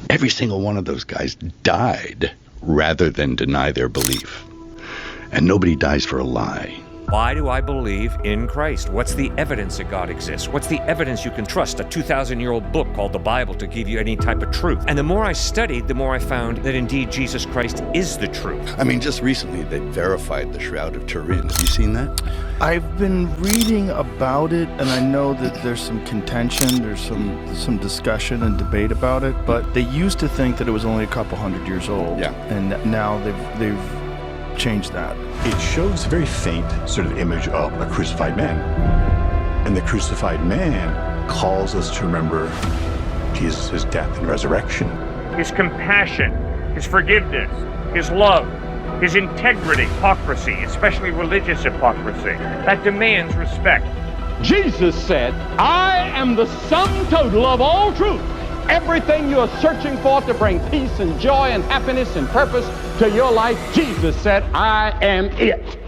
Every single one of those guys died rather than deny their belief. And nobody dies for a lie. Why do I believe in Christ? What's the evidence that God exists? What's the evidence you can trust a 2,000-year-old book called the Bible to give you any type of truth? And the more I studied, the more I found that indeed Jesus Christ is the truth. I mean, just recently they verified the Shroud of Turin. Have you seen that? I've been reading about it, and I know that there's some contention, there's some discussion and debate about it, but they used to think that it was only a couple hundred years old. Yeah. And now they've changed that. It shows a very faint sort of image of a crucified man. And the crucified man calls us to remember Jesus' death and resurrection. His compassion, his forgiveness, his love, his integrity, hypocrisy, especially religious hypocrisy, that demands respect. Jesus said, I am the sum total of all truth. Everything you are searching for to bring peace and joy and happiness and purpose to your life, Jesus said, I am it.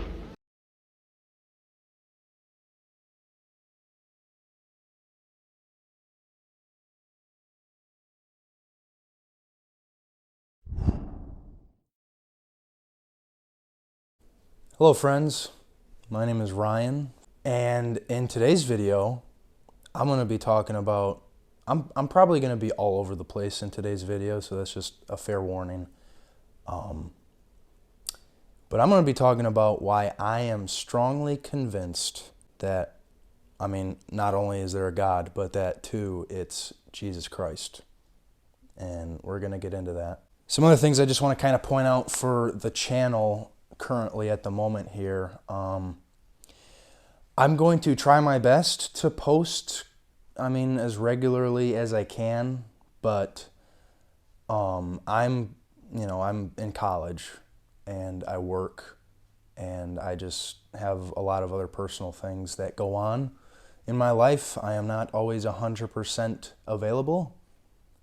Hello friends, my name is Ryan, and in today's video, I'm going to be talking about, I'm probably going to be all over the place in today's video, so that's just a fair warning. But I'm going to be talking about why I am strongly convinced that, I mean, not only is there a God, but that too, it's Jesus Christ. And we're going to get into that. Some other things I just want to kind of point out for the channel currently at the moment here. I'm going to try my best to post, as regularly as I can, but I'm in college and I work and I just have a lot of other personal things that go on in my life. I am not always 100% available.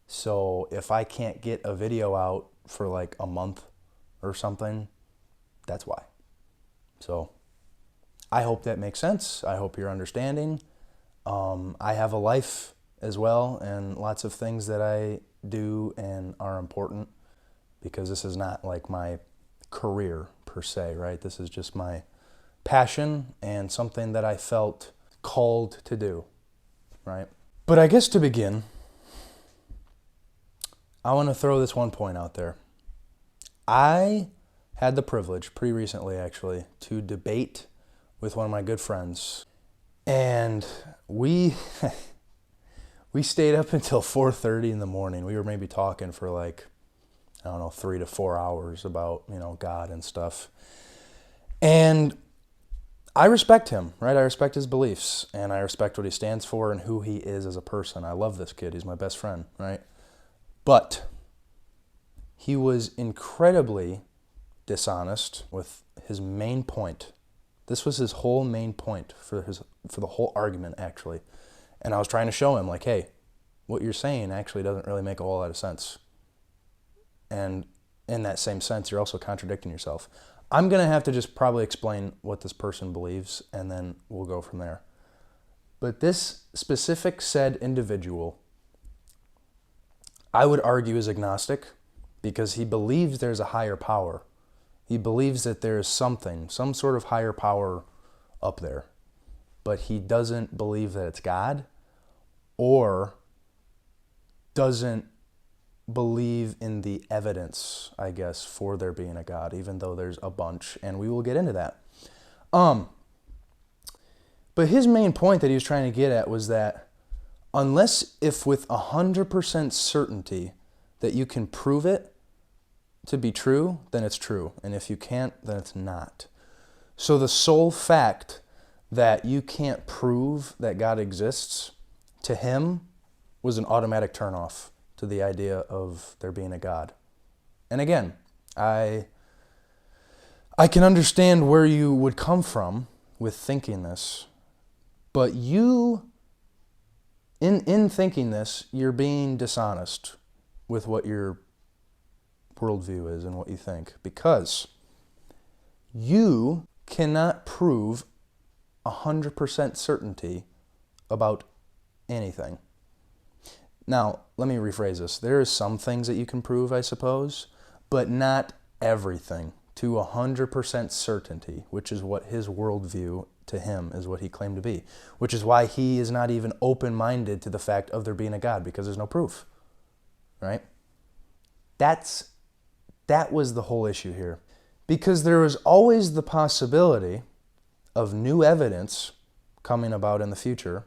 So if I can't get a video out for like a month or something, that's why. So I hope that makes sense. I hope you're understanding. I have a life as well and lots of things that I do and are important, because this is not like my career per se, right? This is just my passion and something that I felt called to do, right? But I guess to begin, I want to throw this one point out there. I had the privilege, pretty recently actually, to debate with one of my good friends. And we stayed up until 4:30 in the morning. We were maybe talking for like, 3 to 4 hours about, God and stuff. And I respect him, right? I respect his beliefs and I respect what he stands for and who he is as a person. I love this kid. He's my best friend, right? But he was incredibly dishonest with his main point. This was his whole main point for the whole argument, actually. And I was trying to show him, like, hey, what you're saying actually doesn't really make a whole lot of sense. And in that same sense, you're also contradicting yourself. I'm going to have to just probably explain what this person believes, and then we'll go from there. But this specific said individual, I would argue, is agnostic, because he believes there's a higher power. He believes that there's something, some sort of higher power up there, but he doesn't believe that it's God, or doesn't believe in the evidence, I guess, for there being a God, even though there's a bunch, and we will get into that. But his main point that he was trying to get at was that if with 100% certainty that you can prove it to be true, then it's true. And if you can't, then it's not. So the sole fact that you can't prove that God exists, to him, was an automatic turnoff to the idea of there being a God. And again, I can understand where you would come from with thinking this, but you, in thinking this, you're being dishonest with what your worldview is and what you think, because you cannot prove 100% certainty about anything. Now, let me rephrase this. There are some things that you can prove, I suppose, but not everything to 100% certainty, which is what his worldview to him is what he claimed to be, which is why he is not even open-minded to the fact of there being a God, because there's no proof, right? That was the whole issue here, because there was always the possibility of new evidence coming about in the future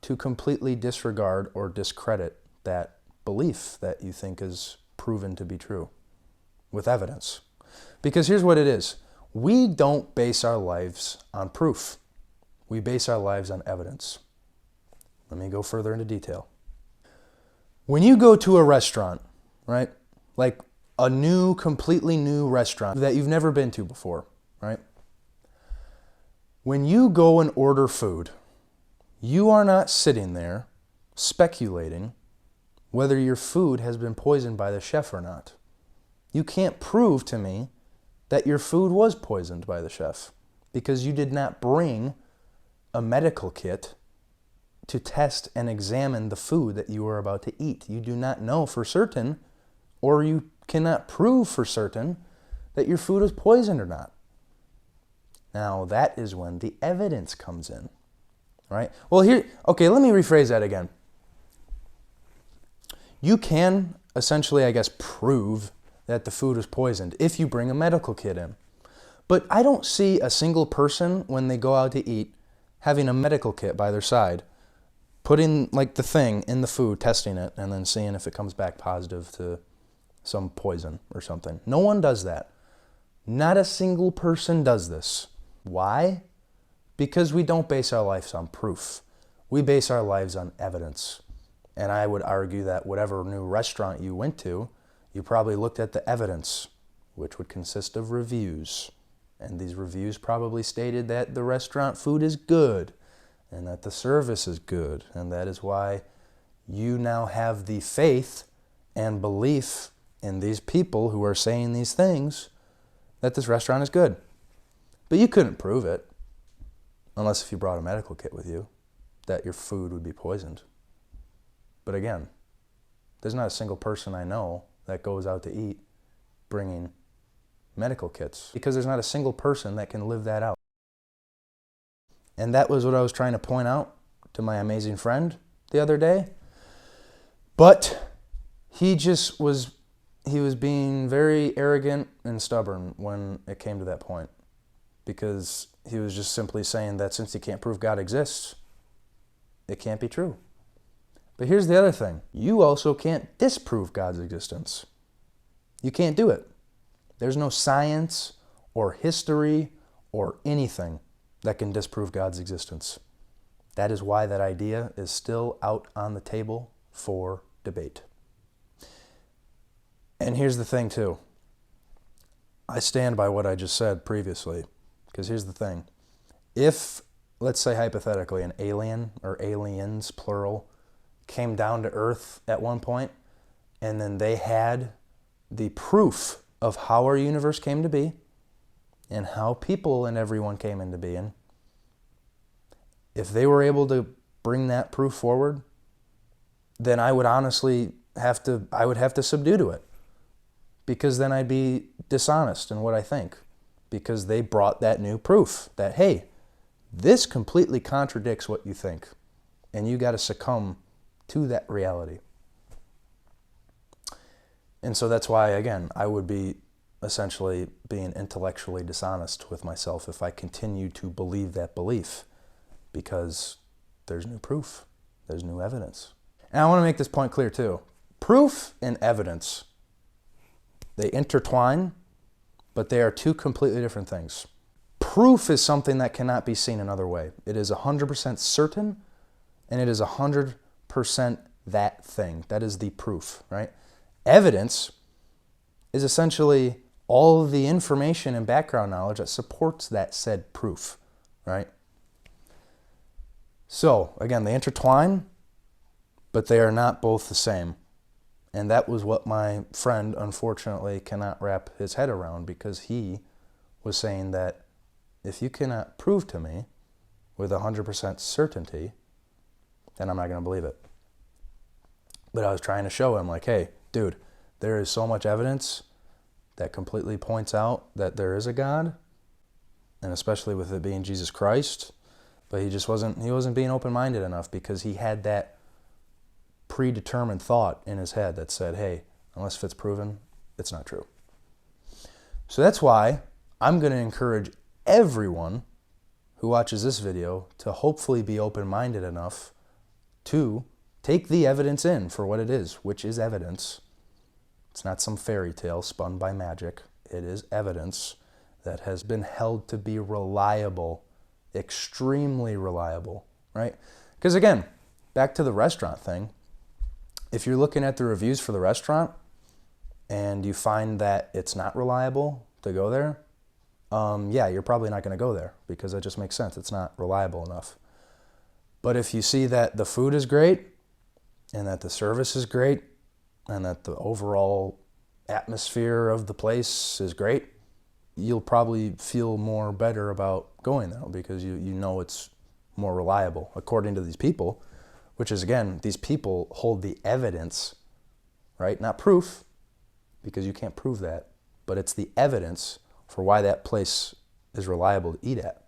to completely disregard or discredit that belief that you think is proven to be true with evidence. Because here's what it is. We don't base our lives on proof. We base our lives on evidence. Let me go further into detail. When you go to a restaurant, right? Like a new, completely new restaurant that you've never been to before, right? When you go and order food, you are not sitting there speculating whether your food has been poisoned by the chef or not. You can't prove to me that your food was poisoned by the chef because you did not bring a medical kit to test and examine the food that you were about to eat. You do not know for certain, or you cannot prove for certain that your food is poisoned or not. Now, that is when the evidence comes in, right? Well, okay, let me rephrase that again. You can essentially, I guess, prove that the food is poisoned if you bring a medical kit in. But I don't see a single person when they go out to eat having a medical kit by their side, putting like the thing in the food, testing it, and then seeing if it comes back positive to some poison or something. No one does that. Not a single person does this. Why? Because we don't base our lives on proof. We base our lives on evidence. And I would argue that whatever new restaurant you went to, you probably looked at the evidence, which would consist of reviews. And these reviews probably stated that the restaurant food is good and that the service is good. And that is why you now have the faith and belief in these people who are saying these things that this restaurant is good. But you couldn't prove it, unless if you brought a medical kit with you, that your food would be poisoned. But again, there's not a single person I know that goes out to eat bringing medical kits, because there's not a single person that can live that out. And that was what I was trying to point out to my amazing friend the other day. But he was being very arrogant and stubborn when it came to that point, because he was just simply saying that since you can't prove God exists, it can't be true. But here's the other thing. You also can't disprove God's existence. You can't do it. There's no science or history or anything that can disprove God's existence. That is why that idea is still out on the table for debate. And here's the thing too. I stand by what I just said previously, because here's the thing. If, let's say hypothetically, an alien or aliens, plural, came down to Earth at one point, and then they had the proof of how our universe came to be and how people and everyone came into being, if they were able to bring that proof forward, then I would honestly have to subdue to it, because then I'd be dishonest in what I think, because they brought that new proof that, hey, this completely contradicts what you think, and you got to succumb to that reality. And so that's why, again, I would be essentially being intellectually dishonest with myself if I continue to believe that belief, because there's new proof, there's new evidence. And I want to make this point clear too. Proof and evidence, they intertwine, but they are two completely different things. Proof is something that cannot be seen another way. It is 100% certain, and it is 100% that thing. That is the proof, right? Evidence is essentially all of the information and background knowledge that supports that said proof, right? So, again, they intertwine, but they are not both the same. And that was what my friend, unfortunately, cannot wrap his head around, because he was saying that if you cannot prove to me with 100% certainty, then I'm not going to believe it. But I was trying to show him, like, hey, dude, there is so much evidence that completely points out that there is a God, and especially with it being Jesus Christ. But he wasn't being open-minded enough, because he had that predetermined thought in his head that said, hey, unless it's proven, it's not true. So that's why I'm going to encourage everyone who watches this video to hopefully be open-minded enough to take the evidence in for what it is, which is evidence. It's not some fairy tale spun by magic. It is evidence that has been held to be reliable, extremely reliable, right? Because again, back to the restaurant thing, if you're looking at the reviews for the restaurant and you find that it's not reliable to go there, yeah, you're probably not going to go there, because that just makes sense. It's not reliable enough. But if you see that the food is great and that the service is great and that the overall atmosphere of the place is great, you'll probably feel more better about going there, because you know it's more reliable, according to these people, which is, again, these people hold the evidence, right? Not proof, because you can't prove that, but it's the evidence for why that place is reliable to eat at.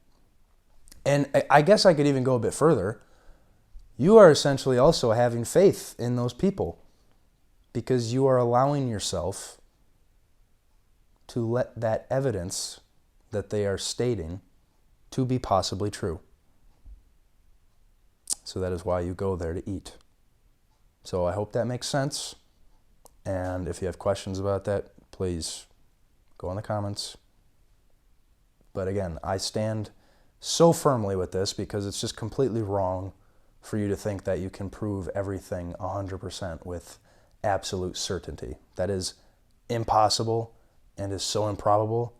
And I guess I could even go a bit further. You are essentially also having faith in those people, because you are allowing yourself to let that evidence that they are stating to be possibly true. So that is why you go there to eat. So I hope that makes sense. And if you have questions about that, please go in the comments. But again, I stand so firmly with this, because it's just completely wrong for you to think that you can prove everything 100% with absolute certainty. That is impossible and is so improbable,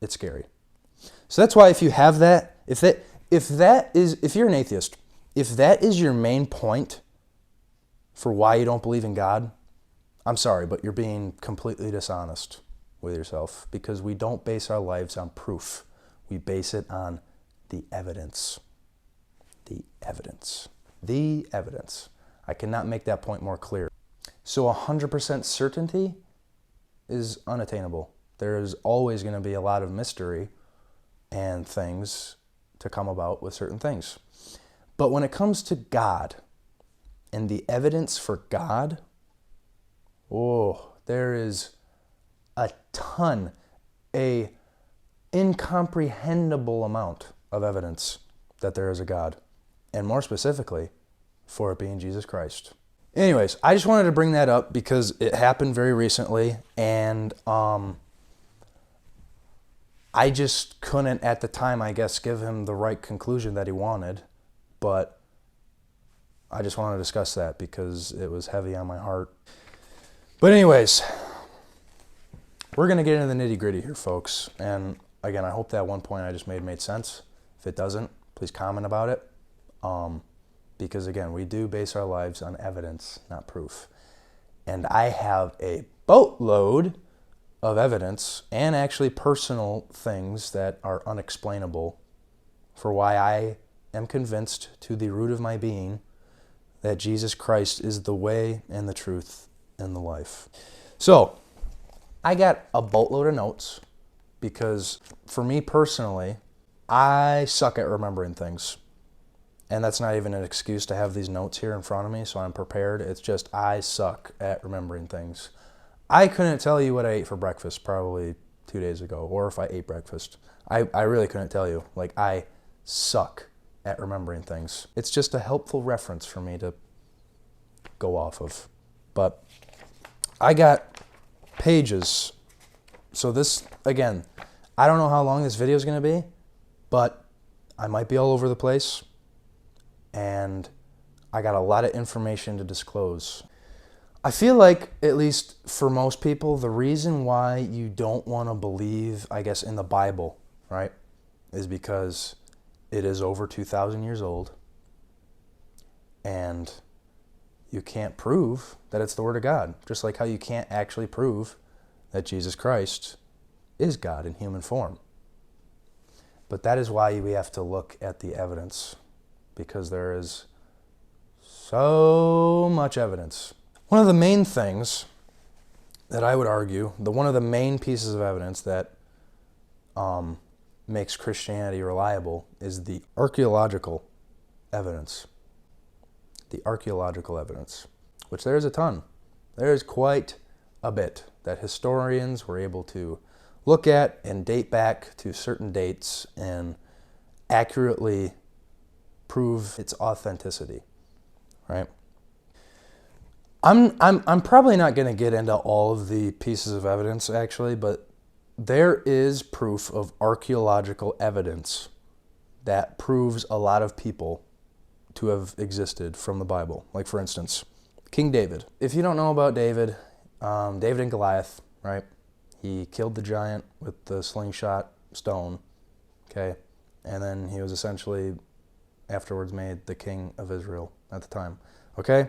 it's scary. So that's why if you have that, if you're an atheist, if that is your main point for why you don't believe in God, I'm sorry, but you're being completely dishonest with yourself, because we don't base our lives on proof. We base it on the evidence. The evidence. The evidence. I cannot make that point more clear. So 100% certainty is unattainable. There is always going to be a lot of mystery and things to come about with certain things. But when it comes to God and the evidence for God, there is a ton, a incomprehensible amount of evidence that there is a God, and more specifically, for it being Jesus Christ. Anyways, I just wanted to bring that up because it happened very recently, and I just couldn't at the time, I guess, give him the right conclusion that he wanted, but I just wanted to discuss that because it was heavy on my heart. But anyways, we're going to get into the nitty-gritty here, folks. And again, I hope that one point I just made sense. If it doesn't, please comment about it. Because again, we do base our lives on evidence, not proof. And I have a boatload of evidence and actually personal things that are unexplainable for why I am convinced to the root of my being that Jesus Christ is the way and the truth and the life. So, I got a boatload of notes because for me personally, I suck at remembering things. And that's not even an excuse to have these notes here in front of me so I'm prepared. It's just I suck at remembering things. I couldn't tell you what I ate for breakfast probably 2 days ago, or if I ate breakfast. I really couldn't tell you. Like, I suck at remembering things. It's just a helpful reference for me to go off of. But I got pages. So this, again, I don't know how long this video is going to be, but I might be all over the place. And I got a lot of information to disclose. I feel like, at least for most people, the reason why you don't want to believe, I guess, in the Bible, right, is because it is over 2,000 years old. And you can't prove that it's the Word of God. Just like how you can't actually prove that Jesus Christ is God in human form. But that is why we have to look at the evidence, because there is So much evidence. One of the main things that I would argue, one of the main pieces of evidence that makes Christianity reliable is the archaeological evidence. The archaeological evidence, which there is a ton. There is quite a bit that historians were able to look at and date back to certain dates and accurately prove its authenticity, right? I'm probably not going to get into all of the pieces of evidence actually, but there is proof of archaeological evidence that proves a lot of people to have existed from the Bible. Like for instance, King David. If you don't know about David, David and Goliath, right? He killed the giant with the slingshot stone, okay? And then he was essentially afterwards made the king of Israel at the time, okay?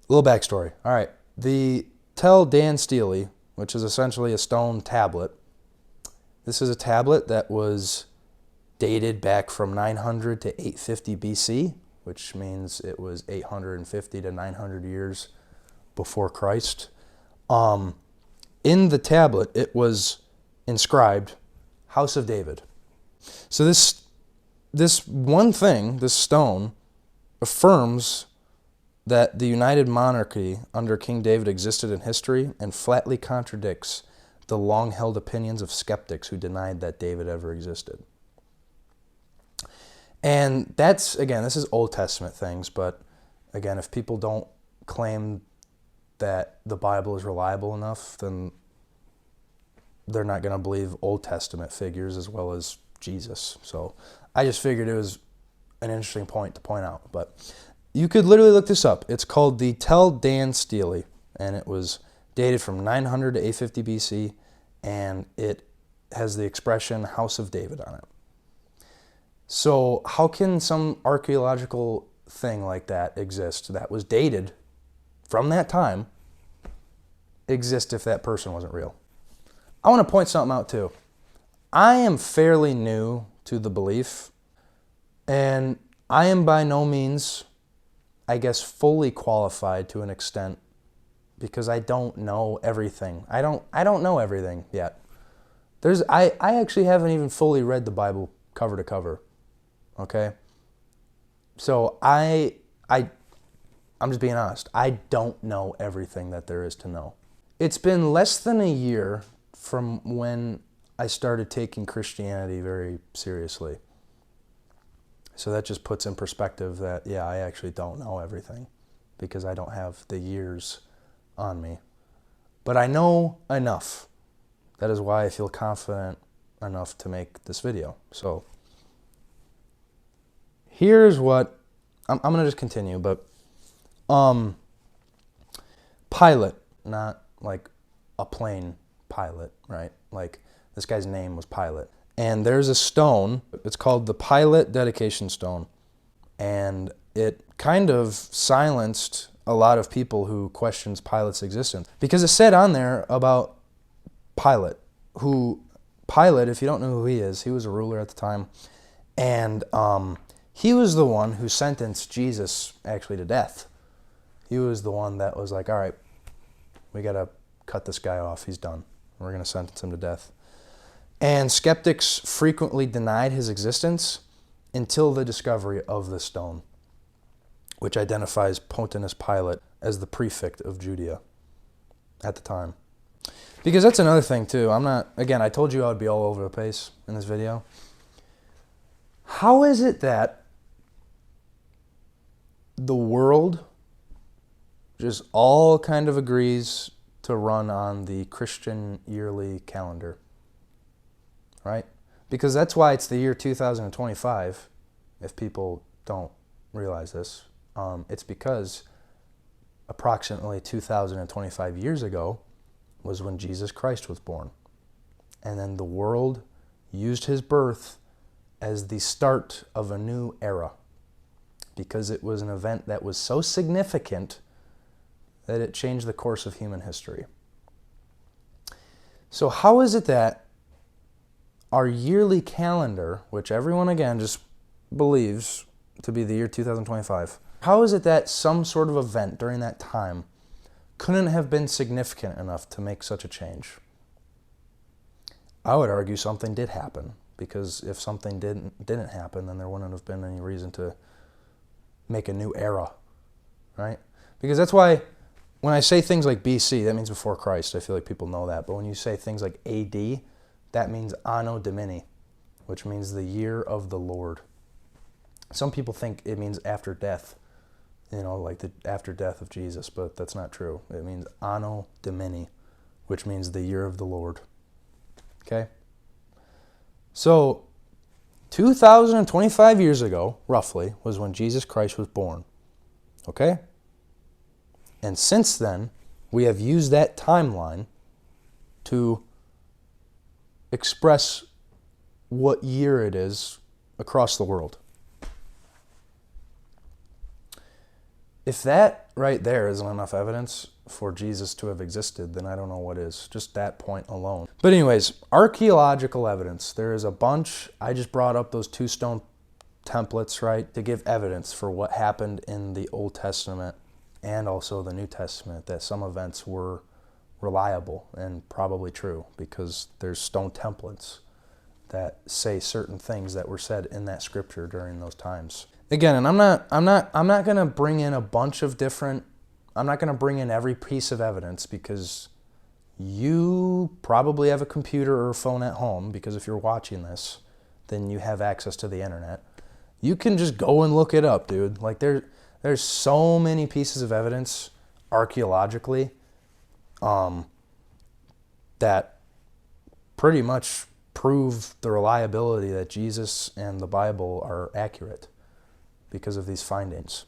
Little backstory. All right, the cont'd stele, which is essentially a stone tablet. This is a tablet that was dated back from 900 to 850 BC, which means it was 850 to 900 years before Christ. In the tablet, it was inscribed, House of David. So this one thing, this stone, affirms that the united monarchy under King David existed in history and flatly contradicts the long-held opinions of skeptics who denied that David ever existed. And that's, again, this is Old Testament things, but again, if people don't claim that the Bible is reliable enough, then they're not going to believe Old Testament figures as well as Jesus. So I just figured it was an interesting point to point out. But you could literally look this up. It's called the cont'd stele, and it was dated from 900 to 850 BC, and it has the expression House of David on it. So how can some archaeological thing like that exist that was dated from that time exist if that person wasn't real? I want to point something out too. I am fairly new to the belief, and I am by no means, I guess, fully qualified to an extent because I don't know everything. I don't know everything yet. I actually haven't even fully read the Bible cover to cover. Okay? So I'm just being honest. I don't know everything that there is to know. It's been less than a year from when I started taking Christianity very seriously. So that just puts in perspective that, yeah, I actually don't know everything because I don't have the years on me. But I know enough. That is why I feel confident enough to make this video. So here's what, I'm going to just continue, but Pilate, not like a plane pilot, right? Like this guy's name was Pilate. And there's a stone, it's called the Pilate Dedication Stone. And it kind of silenced a lot of people who questions Pilate's existence. Because it said on there about Pilate, if you don't know who he is, he was a ruler at the time. And he was the one who sentenced Jesus actually to death. He was the one that was like, all right, we got to cut this guy off. He's done. We're going to sentence him to death. And skeptics frequently denied his existence until the discovery of the stone, which identifies Pontius Pilate as the prefect of Judea at the time. Because that's another thing too. I told you I would be all over the place in this video. How is it that the world just all kind of agrees to run on the Christian yearly calendar? Right? Because that's why it's the year 2025, if people don't realize this. It's because approximately 2025 years ago was when Jesus Christ was born. And then the world used his birth as the start of a new era because it was an event that was so significant that it changed the course of human history. So how is it that our yearly calendar, which everyone again just believes to be the year 2025, How is it that some sort of event during that time couldn't have been significant enough to make such a change? I would argue something did happen, because if something didn't happen, then there wouldn't have been any reason to make a new era, right? Because that's why when I say things like BC, that means before Christ. I feel like people know that. But when you say things like AD, that means Anno Domini, which means the year of the Lord. Some people think it means after death, like the after death of Jesus, but that's not true. It means Anno Domini, which means the year of the Lord. Okay? So, 2,025 years ago, roughly, was when Jesus Christ was born. Okay? And since then, we have used that timeline to express what year it is across the world. If that right there isn't enough evidence for Jesus to have existed, then I don't know what is. Just that point alone. But anyways, archaeological evidence. There is a bunch. I just brought up those 2 stone templates, right, to give evidence for what happened in the Old Testament and also the New Testament, that some events were reliable and probably true, because there's stone templates that say certain things that were said in that scripture during those times. Again, and I'm not going to bring in a bunch of different, I'm not going to bring in every piece of evidence, because you probably have a computer or a phone at home, because if you're watching this, then you have access to the internet. You can just go and look it up, dude. Like there's so many pieces of evidence archaeologically that pretty much prove the reliability that Jesus and the Bible are accurate because of these findings.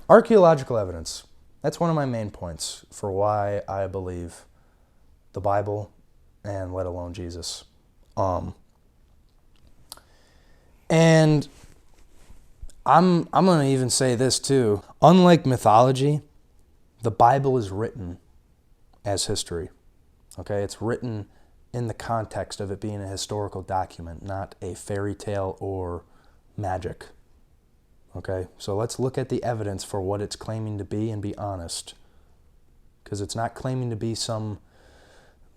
Archaeological evidence. That's one of my main points for why I believe the Bible and let alone Jesus. And I'm going to even say this too. Unlike mythology, the Bible is written as history. Okay? It's written in the context of it being a historical document, not a fairy tale or magic. Okay? So let's look at the evidence for what it's claiming to be and be honest. Because it's not claiming to be some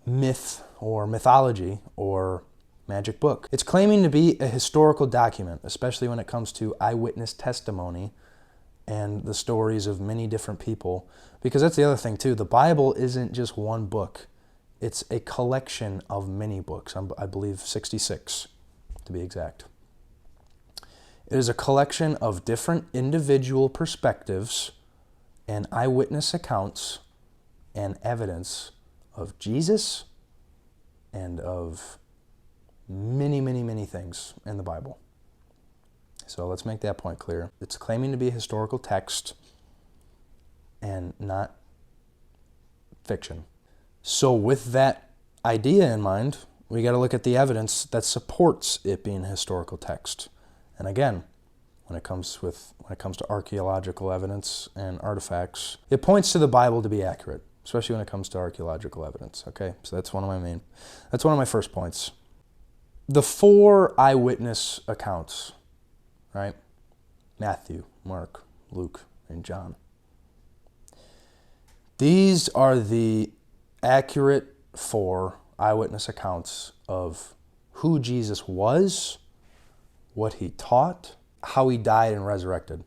myth or mythology or magic book. It's claiming to be a historical document, especially when it comes to eyewitness testimony and the stories of many different people. Because that's the other thing too. The Bible isn't just one book. It's a collection of many books. I believe 66 to be exact. It is a collection of different individual perspectives and eyewitness accounts and evidence of Jesus and of many, many, many things in the Bible. So let's make that point clear. It's claiming to be a historical text and not fiction. So with that idea in mind, we got to look at the evidence that supports it being a historical text. And again, when it comes to archaeological evidence and artifacts, it points to the Bible to be accurate, especially when it comes to archaeological evidence. Okay, so that's one of my first points. The 4 eyewitness accounts, right? Matthew, Mark, Luke, and John. These are the accurate 4 eyewitness accounts of who Jesus was, what he taught, how he died and resurrected.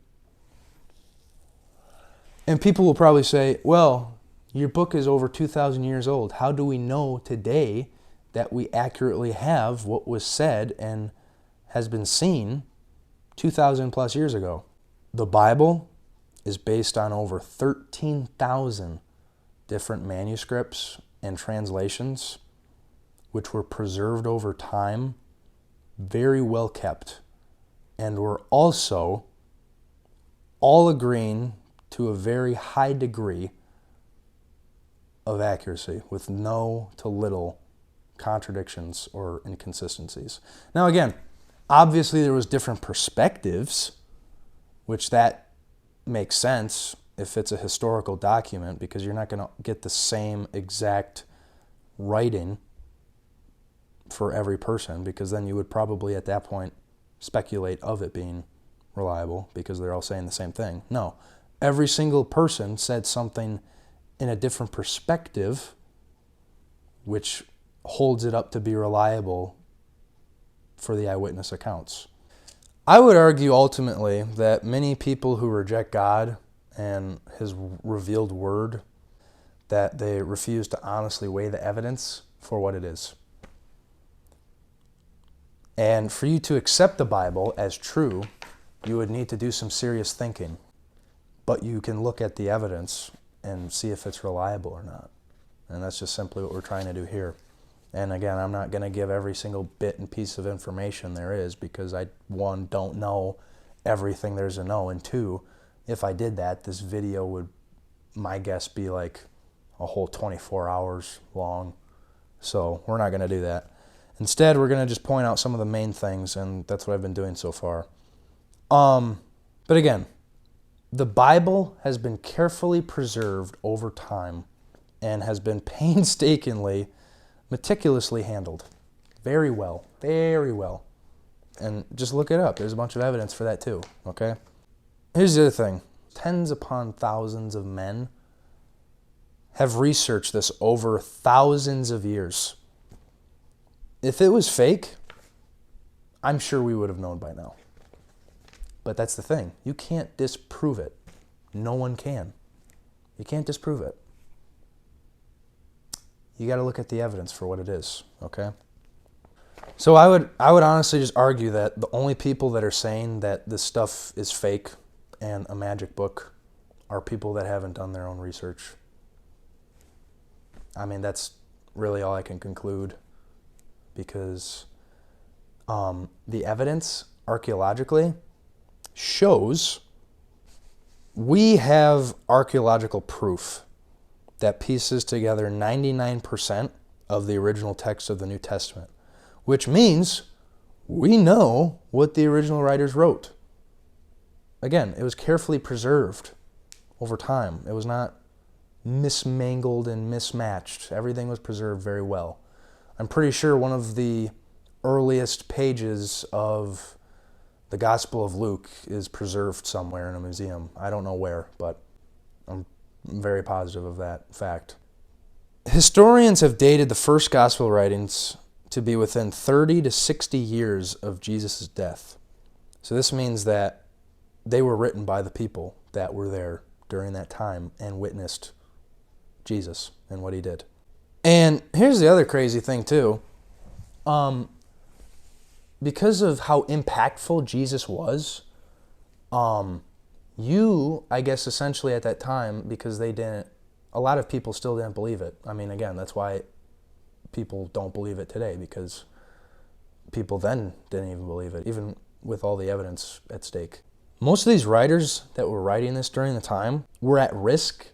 And people will probably say, well, your book is over 2,000 years old. How do we know today that we accurately have what was said and has been seen 2,000 plus years ago? The Bible is based on over 13,000 different manuscripts and translations, which were preserved over time, very well kept, and were also all agreeing to a very high degree of accuracy with no to little contradictions or inconsistencies. Now again, obviously there was different perspectives, which that makes sense if it's a historical document, because you're not going to get the same exact writing for every person, because then you would probably at that point speculate of it being reliable because they're all saying the same thing. No, every single person said something in a different perspective, which holds it up to be reliable for the eyewitness accounts. I would argue ultimately that many people who reject God and his revealed word, that they refuse to honestly weigh the evidence for what it is. And for you to accept the Bible as true, you would need to do some serious thinking. But you can look at the evidence and see if it's reliable or not. And that's just simply what we're trying to do here. And again, I'm not going to give every single bit and piece of information there is because I, one, don't know everything there's to know, and two, if I did that, this video would, my guess, be like a whole 24 hours long. So we're not going to do that. Instead, we're going to just point out some of the main things, and that's what I've been doing so far. But again, the Bible has been carefully preserved over time and has been painstakingly, meticulously handled. Very well, very well. And just look it up. There's a bunch of evidence for that too, okay? Here's the other thing. Tens upon thousands of men have researched this over thousands of years. If it was fake, I'm sure we would have known by now. But that's the thing. You can't disprove it. No one can. You can't disprove it. You got to look at the evidence for what it is, okay? So I would honestly just argue that the only people that are saying that this stuff is fake and a magic book are people that haven't done their own research. I mean, that's really all I can conclude, because the evidence archaeologically shows we have archaeological proof that pieces together 99% of the original text of the New Testament, which means we know what the original writers wrote. Again, it was carefully preserved over time. It was not mismangled and mismatched. Everything was preserved very well. I'm pretty sure one of the earliest pages of the Gospel of Luke is preserved somewhere in a museum. I don't know where, but I'm very positive of that fact. Historians have dated the first Gospel writings to be within 30 to 60 years of Jesus' death. So this means that they were written by the people that were there during that time and witnessed Jesus and what he did. And here's the other crazy thing too. Because of how impactful Jesus was, I guess essentially at that time, because a lot of people still didn't believe it. I mean, again, that's why people don't believe it today, because people then didn't even believe it, even with all the evidence at stake. Most of these writers that were writing this during the time were at risk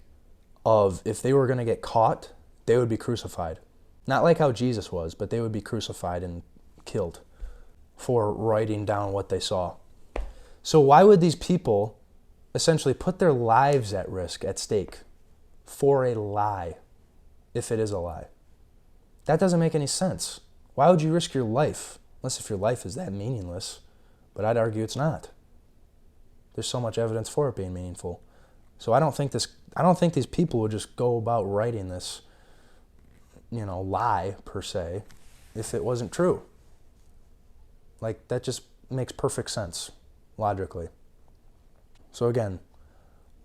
of, if they were going to get caught, they would be crucified. Not like how Jesus was, but they would be crucified and killed for writing down what they saw. So why would these people essentially put their lives at risk, at stake, for a lie, if it is a lie? That doesn't make any sense. Why would you risk your life, unless if your life is that meaningless? But I'd argue it's not. There's so much evidence for it being meaningful. So I don't think these people would just go about writing this, lie per se, if it wasn't true. Like, that just makes perfect sense, logically. So again,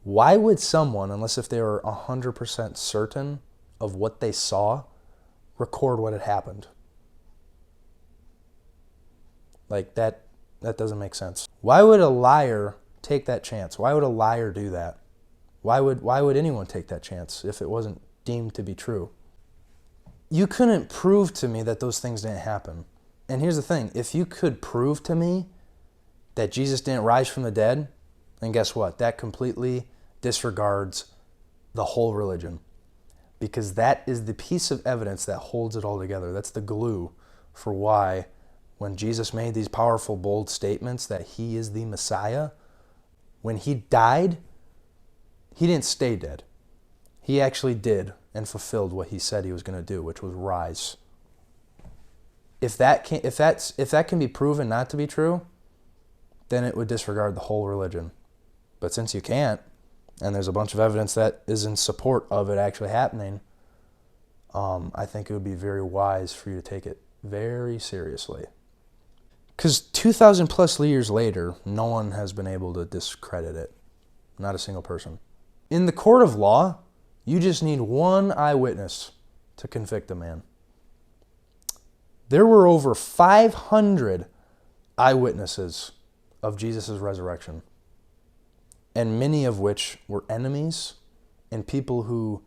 why would someone, unless if they were 100% certain of what they saw, record what had happened? Like, that doesn't make sense. Why would a liar take that chance? Why would a liar do that? Why would anyone take that chance if it wasn't deemed to be true? You couldn't prove to me that those things didn't happen. And here's the thing, if you could prove to me that Jesus didn't rise from the dead, then guess what? That completely disregards the whole religion, because that is the piece of evidence that holds it all together. That's the glue for why, when Jesus made these powerful, bold statements that he is the Messiah, when he died, he didn't stay dead. He actually did and fulfilled what he said he was going to do, which was rise. If that can be proven not to be true, then it would disregard the whole religion. But since you can't, and there's a bunch of evidence that is in support of it actually happening, I think it would be very wise for you to take it very seriously. Because 2,000 plus years later, no one has been able to discredit it. Not a single person. In the court of law, you just need one eyewitness to convict a man. There were over 500 eyewitnesses of Jesus' resurrection, and many of which were enemies and people who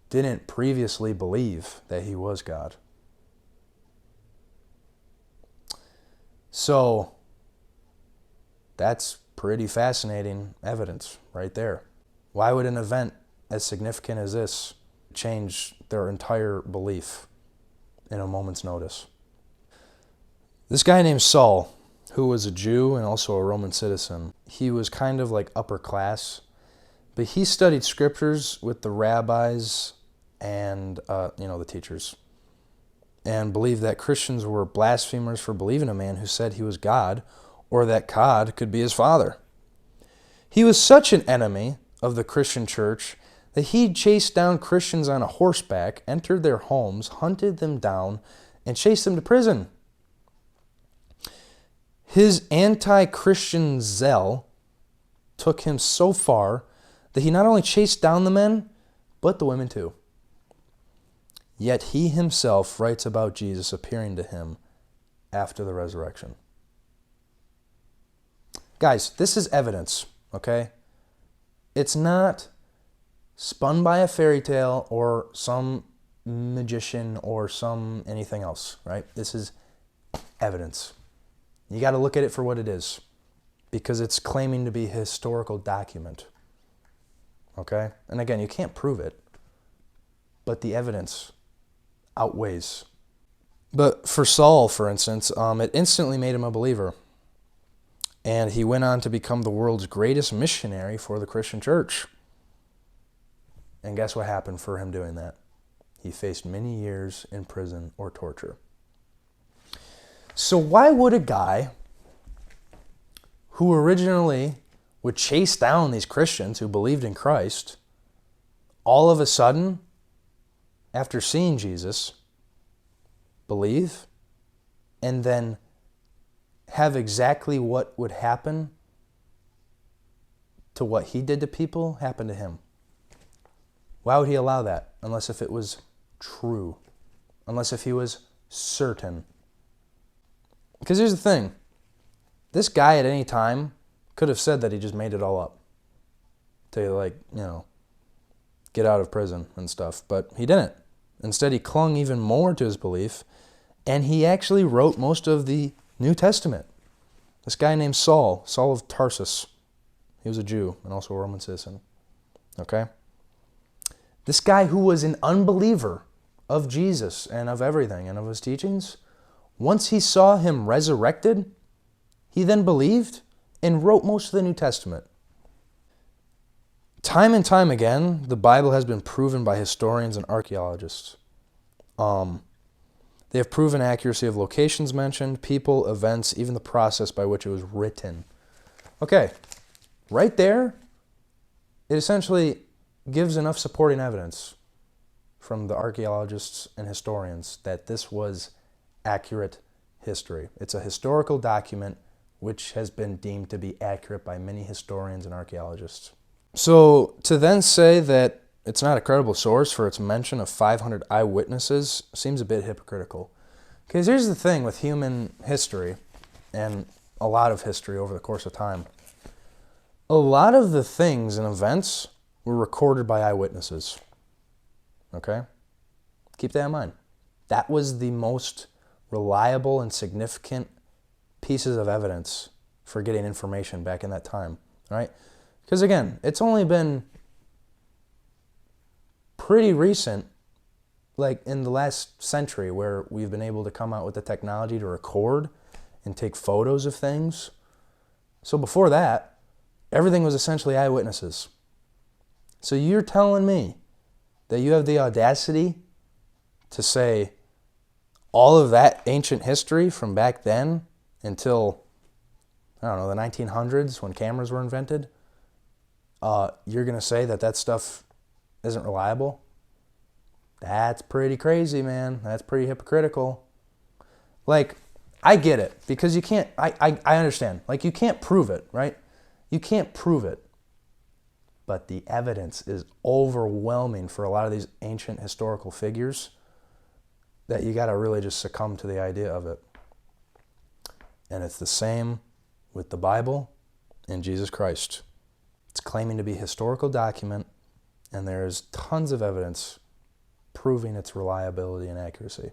didn't previously believe that he was God. So, that's pretty fascinating evidence right there. Why would an event as significant as this change their entire belief in a moment's notice? This guy named Saul, who was a Jew and also a Roman citizen, he was kind of like upper class, but he studied scriptures with the rabbis and the teachers, and believed that Christians were blasphemers for believing a man who said he was God, or that God could be his father. He was such an enemy of the Christian church that he chased down Christians on a horseback, entered their homes, hunted them down, and chased them to prison. His anti-Christian zeal took him so far that he not only chased down the men, but the women too. Yet he himself writes about Jesus appearing to him after the resurrection. Guys, this is evidence, okay? It's not spun by a fairy tale or some magician or some anything else, right? This is evidence. You got to look at it for what it is, because it's claiming to be a historical document, okay? And again, you can't prove it, but the evidence outweighs. But for Saul, for instance, it instantly made him a believer. And he went on to become the world's greatest missionary for the Christian church. And guess what happened for him doing that? He faced many years in prison or torture. So why would a guy who originally would chase down these Christians who believed in Christ, all of a sudden, after seeing Jesus, believe, and then have exactly what would happen to what he did to people happen to him? Why would he allow that? Unless if it was true. Unless if he was certain. Because here's the thing. This guy at any time could have said that he just made it all up to, get out of prison and stuff. But he didn't. Instead, he clung even more to his belief, and he actually wrote most of the New Testament. This guy named Saul of Tarsus. He was a Jew and also a Roman citizen. Okay? This guy who was an unbeliever of Jesus and of everything and of his teachings, once he saw him resurrected, he then believed and wrote most of the New Testament. Time and time again, the Bible has been proven by historians and archaeologists. They have proven accuracy of locations mentioned, people, events, even the process by which it was written. Okay, right there, it essentially gives enough supporting evidence from the archaeologists and historians that this was accurate history. It's a historical document which has been deemed to be accurate by many historians and archaeologists. So to then say that it's not a credible source for its mention of 500 eyewitnesses seems a bit hypocritical. Because here's the thing with human history, and a lot of history over the course of time. A lot of the things and events were recorded by eyewitnesses. Okay? Keep that in mind. That was the most reliable and significant pieces of evidence for getting information back in that time. Right? Because again, it's only been pretty recent, like in the last century, where we've been able to come out with the technology to record and take photos of things. So before that, everything was essentially eyewitnesses. So you're telling me that you have the audacity to say all of that ancient history from back then until I don't know, the 1900s when cameras were invented, you're going to say that that stuff isn't reliable? That's pretty crazy, man. That's pretty hypocritical. Like, I get it, because you can't, I understand. Like, you can't prove it, right? You can't prove it. But the evidence is overwhelming for a lot of these ancient historical figures that you got to really just succumb to the idea of it. And it's the same with the Bible and Jesus Christ. It's claiming to be a historical document, and there's tons of evidence proving its reliability and accuracy.